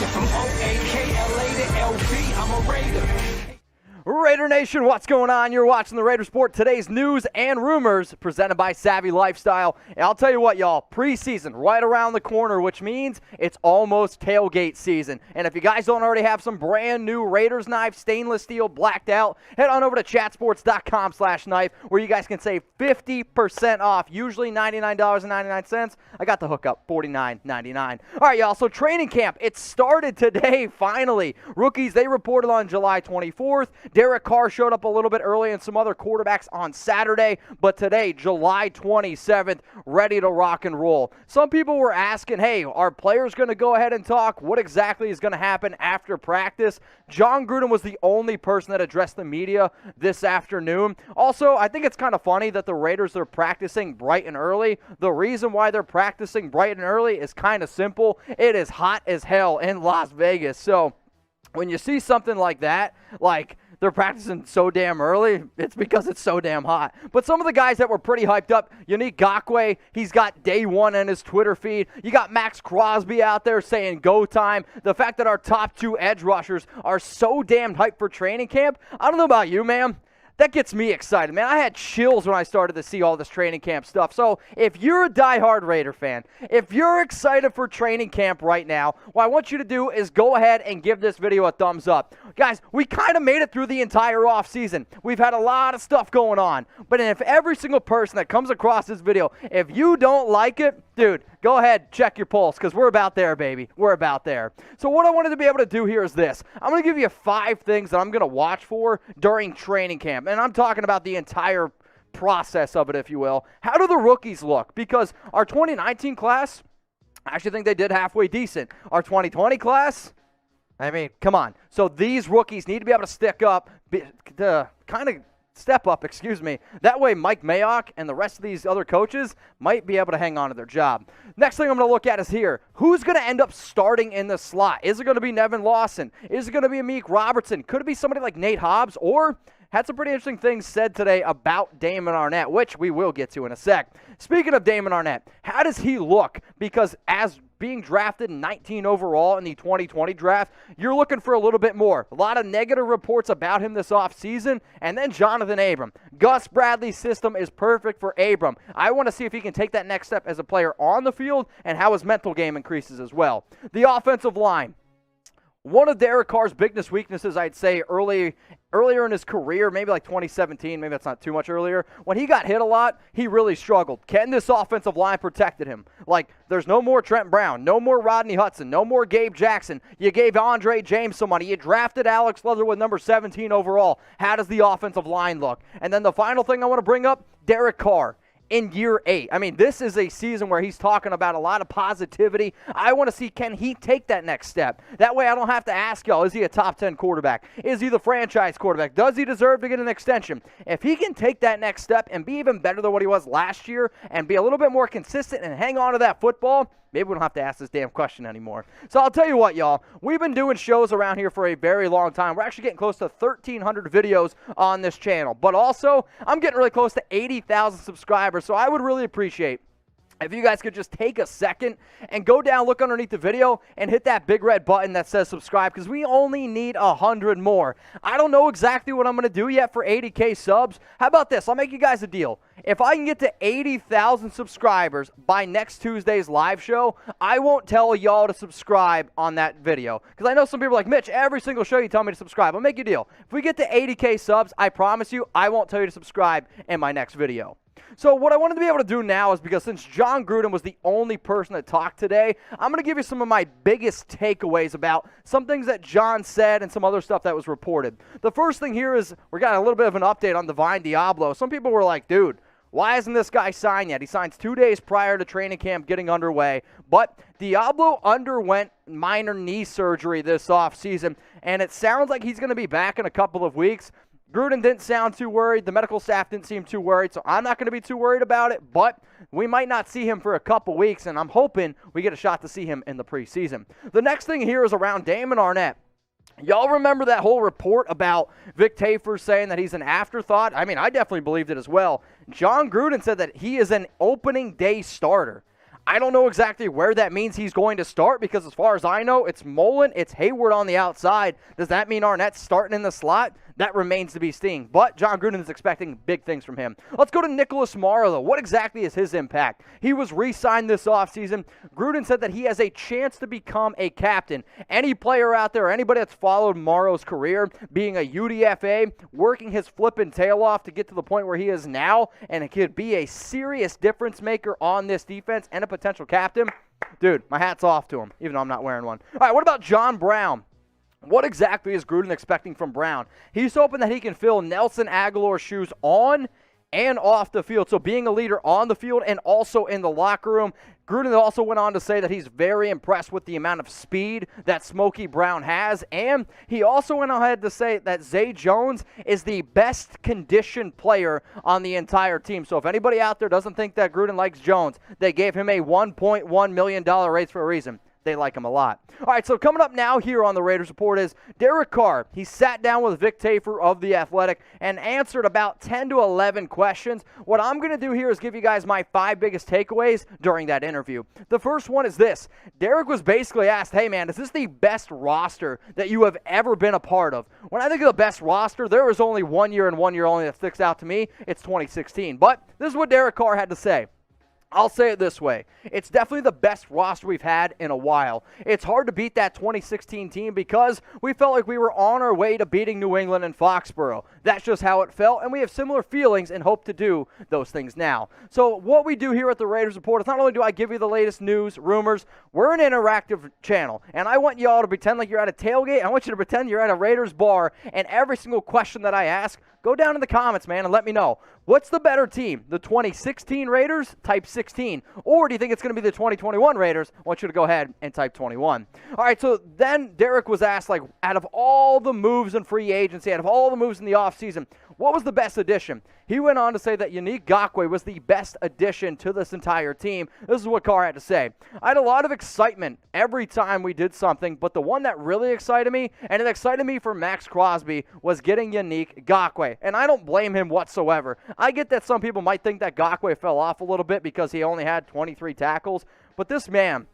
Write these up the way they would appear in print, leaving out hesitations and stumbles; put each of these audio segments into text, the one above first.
From O-A-K-L-A to L-B, I'm a Raider. Raider Nation, what's going on? You're watching the Raider Sport, today's news and rumors presented by Savvy Lifestyle. And I'll tell you what, y'all, preseason right around the corner, which means it's almost tailgate season. And if you guys don't already have some brand new Raiders knife, stainless steel, blacked out, head on over to chatsports.com/knife where you guys can save 50% off, usually $99.99. I got the hookup, $49.99. All right, y'all, so training camp, it started today, finally. Rookies, they reported on July 24th. Derek Carr showed up a little bit early and some other quarterbacks on Saturday, but today, July 27th, ready to rock and roll. Some people were asking, hey, are players going to go ahead and talk? What exactly is going to happen after practice? Jon Gruden was the only person that addressed the media this afternoon. Also, I think it's kind of funny that the Raiders are practicing bright and early. The reason why they're practicing bright and early is kind of simple. It is hot as hell in Las Vegas. So when you see something like that, like they're practicing so damn early, it's because it's so damn hot. But some of the guys that were pretty hyped up, Yannick Ngakoue, he's got day one in his Twitter feed. You got Max Crosby out there saying go time. The fact that our top two edge rushers are so damn hyped for training camp, I don't know about you, man. That gets me excited, man. I had chills when I started to see all this training camp stuff. So if you're a diehard Raider fan, if you're excited for training camp right now, what I want you to do is go ahead and give this video a thumbs up. Guys, we kind of made it through the entire offseason. We've had a lot of stuff going on. But if every single person that comes across this video, if you don't like it, dude, go ahead, check your pulse, because we're about there, baby. We're about there. So what I wanted to be able to do here is this. I'm going to give you 5 things that I'm going to watch for during training camp. And I'm talking about the entire process of it, if you will. How do the rookies look? Because our 2019 class, I actually think they did halfway decent. Our 2020 class, I mean, come on. So these rookies need to be able to step up. That way Mike Mayock and the rest of these other coaches might be able to hang on to their job. Next thing I'm going to look at is here. Who's going to end up starting in the slot? Is it going to be Nevin Lawson? Is it going to be Amik Robertson? Could it be somebody like Nate Hobbs? Or had some pretty interesting things said today about Damon Arnette, which we will get to in a sec. Speaking of Damon Arnette, how does he look? Because as being drafted 19 overall in the 2020 draft, you're looking for a little bit more. A lot of negative reports about him this offseason. And then Jonathan Abram. Gus Bradley's system is perfect for Abram. I want to see if he can take that next step as a player on the field and how his mental game increases as well. The offensive line. One of Derek Carr's biggest weaknesses, I'd say, earlier in his career, maybe like 2017, maybe that's not too much earlier, when he got hit a lot, he really struggled. Can this offensive line protected him? Like, there's no more Trent Brown, no more Rodney Hudson, no more Gabe Jackson. You gave Andre James some money. You drafted Alex Leather with number 17 overall. How does the offensive line look? And then the final thing I want to bring up, Derek Carr. In year 8. I mean, this is a season where he's talking about a lot of positivity. I want to see, can he take that next step? That way I don't have to ask y'all, is he a top 10 quarterback? Is he the franchise quarterback? Does he deserve to get an extension? If he can take that next step and be even better than what he was last year and be a little bit more consistent and hang on to that football, maybe we don't have to ask this damn question anymore. So I'll tell you what, y'all. We've been doing shows around here for a very long time. We're actually getting close to 1,300 videos on this channel. But also, I'm getting really close to 80,000 subscribers. So I would really appreciate if you guys could just take a second and go down, look underneath the video, and hit that big red button that says subscribe, because we only need 100 more. I don't know exactly what I'm going to do yet for 80K subs. How about this? I'll make you guys a deal. If I can get to 80,000 subscribers by next Tuesday's live show, I won't tell y'all to subscribe on that video. Because I know some people are like, Mitch, every single show you tell me to subscribe. I'll make you a deal. If we get to 80K subs, I promise you, I won't tell you to subscribe in my next video. So what I wanted to be able to do now is, because since Jon Gruden was the only person that talked today, I'm going to give you some of my biggest takeaways about some things that Jon said and some other stuff that was reported. The first thing here is we got a little bit of an update on Divine Deablo. Some people were like, dude, why hasn't this guy signed yet? He signs 2 days prior to training camp getting underway. But Deablo underwent minor knee surgery this offseason, and it sounds like he's going to be back in a couple of weeks. Gruden didn't sound too worried. The medical staff didn't seem too worried, so I'm not going to be too worried about it. But we might not see him for a couple weeks, and I'm hoping we get a shot to see him in the preseason. The next thing here is around Damon Arnette. Y'all remember that whole report about Vic Tafur saying that he's an afterthought? I mean, I definitely believed it as well. Jon Gruden said that he is an opening day starter. I don't know exactly where that means he's going to start because as far as I know, it's Mullen, it's Hayward on the outside. Does that mean Arnette's starting in the slot? That remains to be seen. But Jon Gruden is expecting big things from him. Let's go to Nicholas Morrow, though. What exactly is his impact? He was re-signed this offseason. Gruden said that he has a chance to become a captain. Any player out there, anybody that's followed Morrow's career, being a UDFA, working his flipping tail off to get to the point where he is now, and it could be a serious difference maker on this defense and a potential captain. Dude, my hat's off to him, even though I'm not wearing one. All right, what about John Brown? What exactly is Gruden expecting from Brown? He's hoping that he can fill Nelson Agholor's shoes on and off the field. So being a leader on the field and also in the locker room. Gruden also went on to say that he's very impressed with the amount of speed that Smokey Brown has. And he also went ahead to say that Zay Jones is the best conditioned player on the entire team. So if anybody out there doesn't think that Gruden likes Jones, they gave him a $1.1 million raise for a reason. They like him a lot. All right, so coming up now here on the Raiders Report is Derek Carr. He sat down with Vic Tafur of The Athletic and answered about 10 to 11 questions. What I'm going to do here is give you guys my 5 biggest takeaways during that interview. The first one is this. Derek was basically asked, hey, man, is this the best roster that you have ever been a part of? When I think of the best roster, there is only 1 year and 1 year only that sticks out to me. It's 2016. But this is what Derek Carr had to say. I'll say it this way. It's definitely the best roster we've had in a while. It's hard to beat that 2016 team because we felt like we were on our way to beating New England and Foxborough. That's just how it felt, and we have similar feelings and hope to do those things now. So what we do here at the Raiders Report is not only do I give you the latest news, rumors, we're an interactive channel, and I want y'all to pretend like you're at a tailgate. I want you to pretend you're at a Raiders bar, and every single question that I ask, go down in the comments, man, and let me know. What's the better team, the 2016 Raiders? Type 16. Or do you think it's going to be the 2021 Raiders? I want you to go ahead and type 21. All right, so then Derek was asked, like, out of all the moves in free agency, out of all the moves in the offseason, what was the best addition? He went on to say that Yannick Ngakoue was the best addition to this entire team. This is what Carr had to say. I had a lot of excitement every time we did something, but the one that really excited me, and it excited me for Max Crosby, was getting Yannick Ngakoue. And I don't blame him whatsoever. I get that some people might think that Ngakoue fell off a little bit because he only had 23 tackles, but this man,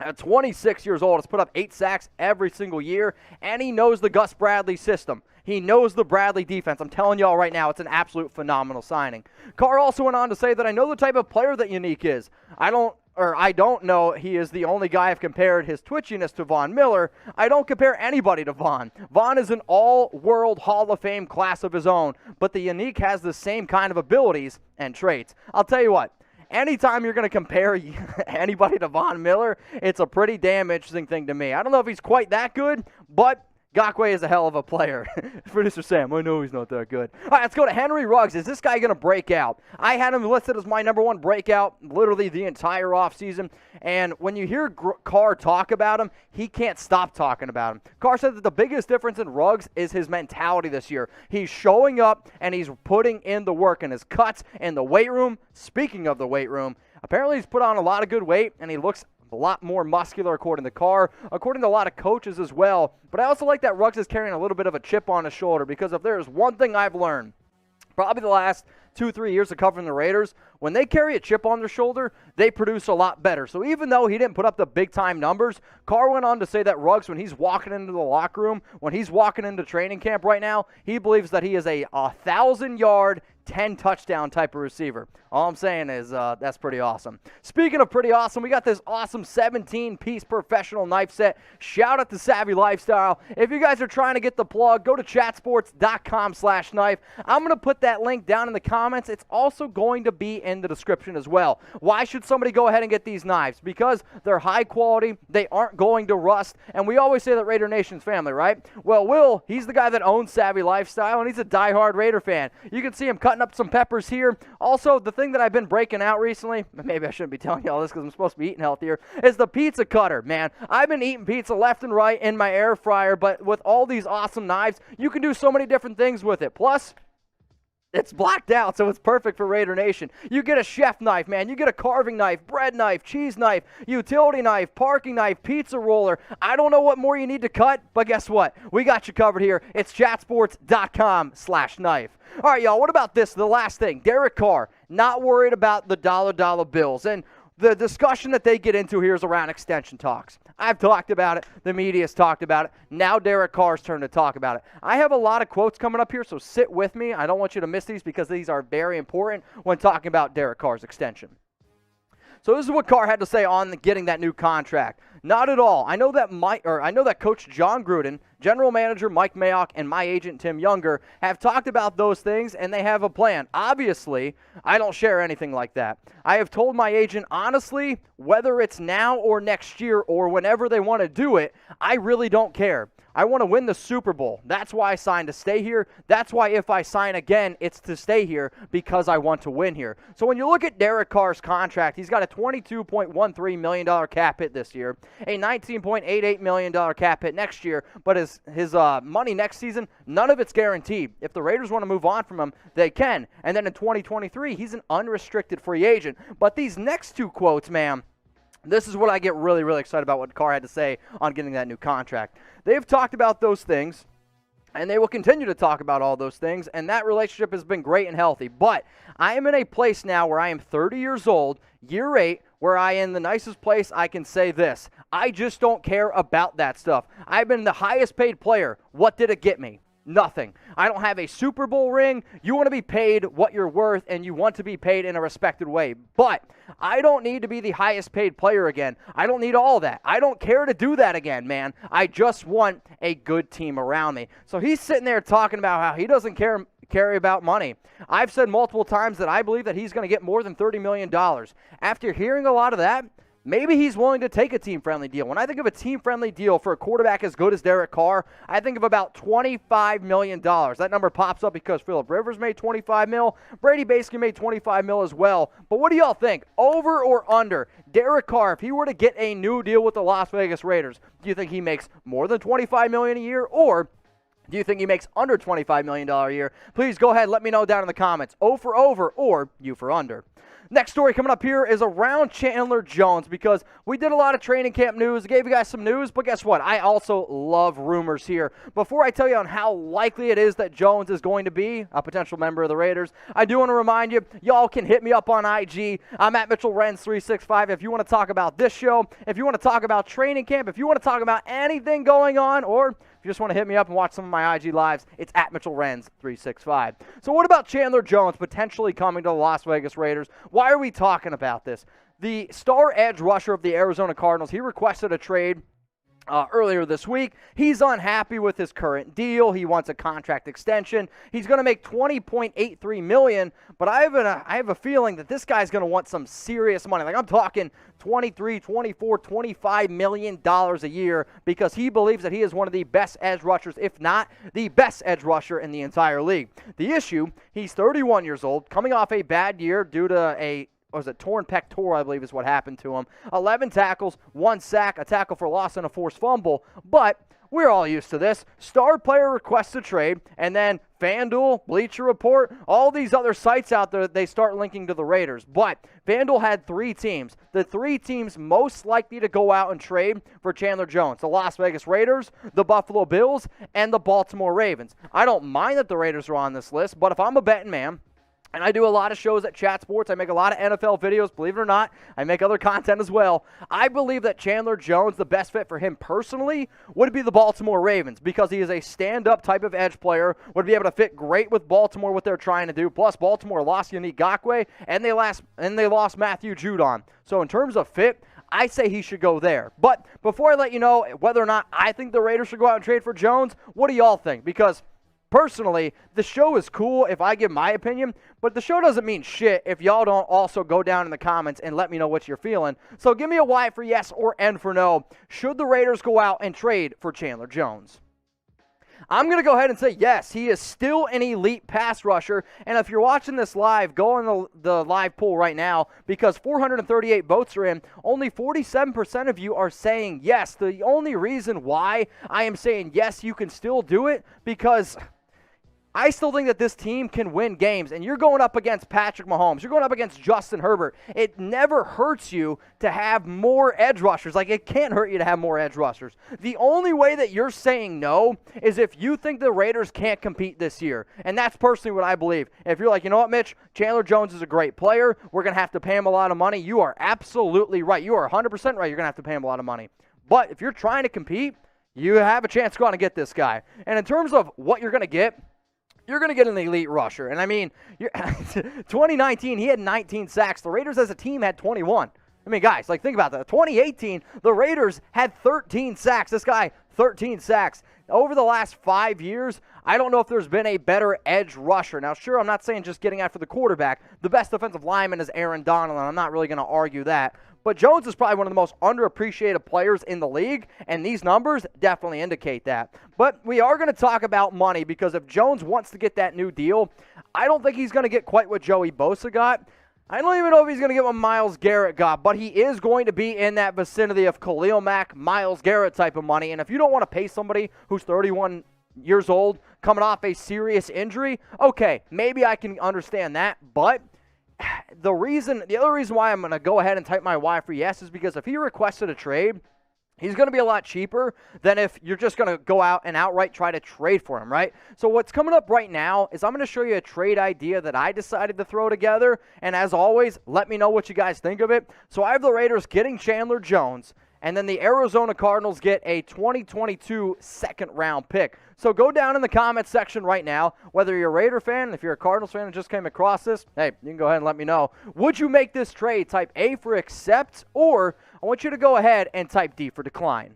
at 26 years old, has put up 8 sacks every single year, and he knows the Gus Bradley system. He knows the Bradley defense. I'm telling y'all right now, it's an absolute phenomenal signing. Carr also went on to say that I know the type of player that Yannick is. I don't know he is the only guy I've compared his twitchiness to Von Miller. I don't compare anybody to Von. Von is an all-world Hall of Fame class of his own, but the Yannick has the same kind of abilities and traits. I'll tell you what. Anytime you're going to compare anybody to Von Miller, it's a pretty damn interesting thing to me. I don't know if he's quite that good, but Ngakoue is a hell of a player. Producer Sam, I know he's not that good. All right, let's go to Henry Ruggs. Is this guy going to break out? I had him listed as my #1 breakout literally the entire offseason. And when you hear Carr talk about him, he can't stop talking about him. Carr said that the biggest difference in Ruggs is his mentality this year. He's showing up, and he's putting in the work in his cuts in the weight room. Speaking of the weight room, apparently he's put on a lot of good weight, and he looks a lot more muscular according to Carr, according to a lot of coaches as well. But I also like that Ruggs is carrying a little bit of a chip on his shoulder, because if there's one thing I've learned, probably the last 2-3 years of covering the Raiders, when they carry a chip on their shoulder, they produce a lot better. So even though he didn't put up the big-time numbers, Carr went on to say that Ruggs, when he's walking into the locker room, when he's walking into training camp right now, he believes that he is a 1,000-yard, 10-touchdown type of receiver. All I'm saying is that's pretty awesome. Speaking of pretty awesome, we got this awesome 17-piece professional knife set. Shout out to Savvy Lifestyle. If you guys are trying to get the plug, go to chatsports.com/knife. I'm going to put that link down in the comments. It's also going to be in the description as well. Why should somebody go ahead and get these knives? Because they're high quality, they aren't going to rust, and we always say that Raider Nation's family, right? Well, Will, he's the guy that owns Savvy Lifestyle, and he's a diehard Raider fan. You can see him cutting up some peppers here. Also, the thing that I've been breaking out recently, maybe I shouldn't be telling you all this because I'm supposed to be eating healthier, is the pizza cutter, man. I've been eating pizza left and right in my air fryer, but with all these awesome knives, you can do so many different things with it. Plus, it's blacked out, so it's perfect for Raider Nation. You get a chef knife, man. You get a carving knife, bread knife, cheese knife, utility knife, parking knife, pizza roller. I don't know what more you need to cut, but guess what? We got you covered here. It's chatsports.com/knife. All right, y'all, what about this? The last thing. Derek Carr, not worried about the dollar bills. And The discussion that they get into here is around extension talks. I've talked about it. The media's talked about it. Now Derek Carr's turn to talk about it. I have a lot of quotes coming up here, so sit with me. I don't want you to miss these because these are very important when talking about Derek Carr's extension. So this is what Carr had to say on getting that new contract. Not at all. I know that Coach Jon Gruden, General Manager Mike Mayock, and my agent Tim Younger have talked about those things, and they have a plan. Obviously, I don't share anything like that. I have told my agent, honestly, whether it's now or next year or whenever they want to do it, I really don't care. I want to win the Super Bowl. That's why I signed to stay here. That's why if I sign again, it's to stay here because I want to win here. So when you look at Derek Carr's contract, he's got a $22.13 million cap hit this year, a $19.88 million cap hit next year, but his money next season, none of it's guaranteed. If the Raiders want to move on from him, they can. And then in 2023, he's an unrestricted free agent. But these next two quotes, man, this is what I get really, really excited about what Carr had to say on getting that new contract. They've talked about those things, and they will continue to talk about all those things, and that relationship has been great and healthy. But I am in a place now where I am 30 years old, year 8, where I am in the nicest place I can say this. I just don't care about that stuff. I've been the highest paid player. What did it get me? Nothing. I don't have a Super Bowl ring. You want to be paid what you're worth, and you want to be paid in a respected way. But I don't need to be the highest paid player again. I don't need all that. I don't care to do that again, man. I just want a good team around me. So he's sitting there talking about how he doesn't care about money. I've said multiple times that I believe that he's going to get more than $30 million. After hearing a lot of that, maybe he's willing to take a team-friendly deal. When I think of a team-friendly deal for a quarterback as good as Derek Carr, I think of about $25 million. That number pops up because Phillip Rivers made $25 million. Brady basically made $25 million as well. But what do y'all think? Over or under? Derek Carr, if he were to get a new deal with the Las Vegas Raiders, do you think he makes more than $25 million a year, or do you think he makes under $25 million a year? Please go ahead, let me know down in the comments. O for over or U for under. Next story coming up here is around Chandler Jones, because we did a lot of training camp news, gave you guys some news, but guess what? I also love rumors here. Before I tell you on how likely it is that Jones is going to be a potential member of the Raiders, I do want to remind you, y'all can hit me up on IG. I'm at Mitchell Renz 365 if you want to talk about this show, if you want to talk about training camp, if you want to talk about anything going on, or if you just want to hit me up and watch some of my IG lives, it's at Mitchell Renz 365. So what about Chandler Jones potentially coming to the Las Vegas Raiders? Why are we talking about this? The star edge rusher of the Arizona Cardinals, he requested a trade earlier this week. He's unhappy with his current deal. He wants a contract extension. He's going to make $20.83 million, but I have a feeling that this guy's going to want some serious money. Like, I'm talking $23, $24, $25 million a year, because he believes that he is one of the best edge rushers, if not the best edge rusher in the entire league. The issue, he's 31 years old, coming off a bad year due to torn pectoral, I believe is what happened to him. 11 tackles, 1 sack, a tackle for loss, and a forced fumble. But we're all used to this. Star player requests a trade, and then FanDuel, Bleacher Report, all these other sites out there, they start linking to the Raiders. But FanDuel had 3 teams. The 3 teams most likely to go out and trade for Chandler Jones: the Las Vegas Raiders, the Buffalo Bills, and the Baltimore Ravens. I don't mind that the Raiders are on this list, but if I'm a betting man, and I do a lot of shows at Chat Sports, I make a lot of NFL videos, believe it or not. I make other content as well. I believe that Chandler Jones, the best fit for him personally, would be the Baltimore Ravens, because he is a stand-up type of edge player, would be able to fit great with Baltimore, what they're trying to do. Plus, Baltimore lost Yannick Ngakoue, and they lost Matthew Judon. So in terms of fit, I say he should go there. But before I let you know whether or not I think the Raiders should go out and trade for Jones, what do y'all think? Because personally, the show is cool if I give my opinion, but the show doesn't mean shit if y'all don't also go down in the comments and let me know what you're feeling. So give me a Y for yes or N for no. Should the Raiders go out and trade for Chandler Jones? I'm going to go ahead and say yes, he is still an elite pass rusher. And if you're watching this live, go on the live poll right now, because 438 votes are in. Only 47% of you are saying yes. The only reason why I am saying yes, you can still do it, because I still think that this team can win games, and you're going up against Patrick Mahomes. You're going up against Justin Herbert. It never hurts you to have more edge rushers. Like, it can't hurt you to have more edge rushers. The only way that you're saying no is if you think the Raiders can't compete this year, and that's personally what I believe. If you're like, you know what, Mitch, Chandler Jones is a great player. We're going to have to pay him a lot of money. You are absolutely right. You are 100% right. You're going to have to pay him a lot of money. But if you're trying to compete, you have a chance to go out and get this guy. And in terms of what you're going to get, you're going to get an elite rusher. And I mean, 2019, he had 19 sacks. The Raiders as a team had 21. I mean, guys, like, think about that. 2018, the Raiders had 13 sacks. This guy, 13 sacks. Over the last 5 years, I don't know if there's been a better edge rusher. Now, sure, I'm not saying just getting after the quarterback. The best defensive lineman is Aaron Donald, and I'm not really going to argue that. But Jones is probably one of the most underappreciated players in the league, and these numbers definitely indicate that. But we are going to talk about money, because if Jones wants to get that new deal, I don't think he's going to get quite what Joey Bosa got. I don't even know if he's going to get what Myles Garrett got, but he is going to be in that vicinity of Khalil Mack, Myles Garrett type of money. And if you don't want to pay somebody who's 31 years old coming off a serious injury, okay, maybe I can understand that. But the other reason why I'm going to go ahead and type my Y for yes is because if he requested a trade, he's going to be a lot cheaper than if you're just going to go out and outright try to trade for him, right? So what's coming up right now is I'm going to show you a trade idea that I decided to throw together. And as always, let me know what you guys think of it. So I have the Raiders getting Chandler Jones, and then the Arizona Cardinals get a 2022 second-round pick. So go down in the comments section right now, whether you're a Raider fan, if you're a Cardinals fan and just came across this, hey, you can go ahead and let me know. Would you make this trade? Type A for accept, or I want you to go ahead and type D for decline.